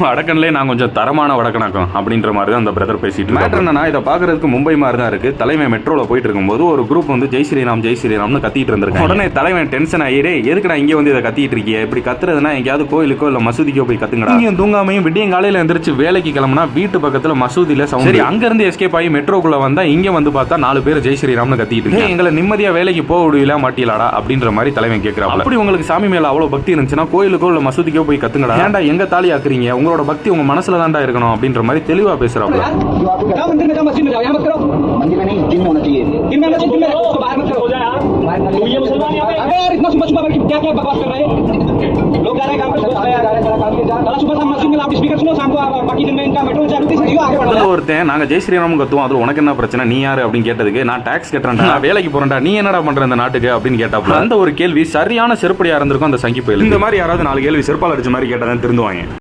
வடக்கன்லேயே நான் கொஞ்சம் தரமான வடக்கனாக்கம் அப்படின்ற மாதிரி தான் அந்த பிரதர் பேசிட்டு மேட்டர் என்னன்னா, இதை பார்க்கறதுக்கு மும்பை மாதிரி தான் இருக்கு. தலைவன் மெட்ரோல போயிட்டு இருக்கும்போது ஒரு குரூப் வந்து ஜெய் ஸ்ரீராம் ஜெய் ஸ்ரீராம்னு கத்திட்டு இருந்திருக்காங்க. உடனே தலைவன் டென்ஷன் ஆயிரே, எதுக்கு நான் இங்கே வந்து இதை கத்திட்டு இருக்கீங்க, இப்படி கத்துறதுனா எங்கேயாவது கோயிலுக்கோ இல்ல மசூதிக்கோ போய் கத்துங்கடா. இங்கே தூங்காமையும் விடியும் காலையில எந்திரிச்சு வேலைக்கு கிளம்புனா வீட்டு பக்கத்துல மசூதியில சவுண்ட். சரி, அங்க இருந்து எஸ்கேப் ஆகி மெட்ரோக்குள்ள வந்தா இங்க வந்து பார்த்தா 4 பேர் ஜெய் ஸ்ரீராம்னு கத்திட்டு இருக்காங்க. எங்களை நிம்மதியா வேலைக்கு போக விடுவீங்களா மாட்டீங்களாடா அப்படின்ற மாதிரி தலைவன் கேட்கிறாங்க. அப்படி உங்களுக்கு சாமி மேல அவ்வளவு பக்தி இருந்துச்சுன்னா கோயிலுக்கோ இல்ல மசூதிக்கோ போய் கத்துங்கடா. ஏன்டா எங்க தாலி ஆக்குறீங்க, உங்களோட பக்தி உங்க மனசுல தான்டா இருக்கணும் அப்படின்ற மாதிரி தெளிவா பேசுறாப்ல. ஒருத்தன் நாங்க ஜெய் ஸ்ரீராம் கத்துவோம், அது உனக்கு என்ன பிரச்சனை, நீ யாரு அப்படின்னு கேட்டதுக்கு நான் டாக்ஸ் கட்டுறேன்டா, நான் வேலைக்கு போறேன்டா, நீ என்னடா பண்ற இந்த நாட்டுக்கு அப்படின்னு கேட்டாப்ல. அந்த ஒரு கேள்வி சரியான செருப்படியா இருந்திருக்கும் அந்த சங்கி புயல். இந்த மாதிரி யாராவது 4 கேள்வி செருப்பால் அடிச்ச மாதிரி கேட்டதான் திருந்துவாங்க.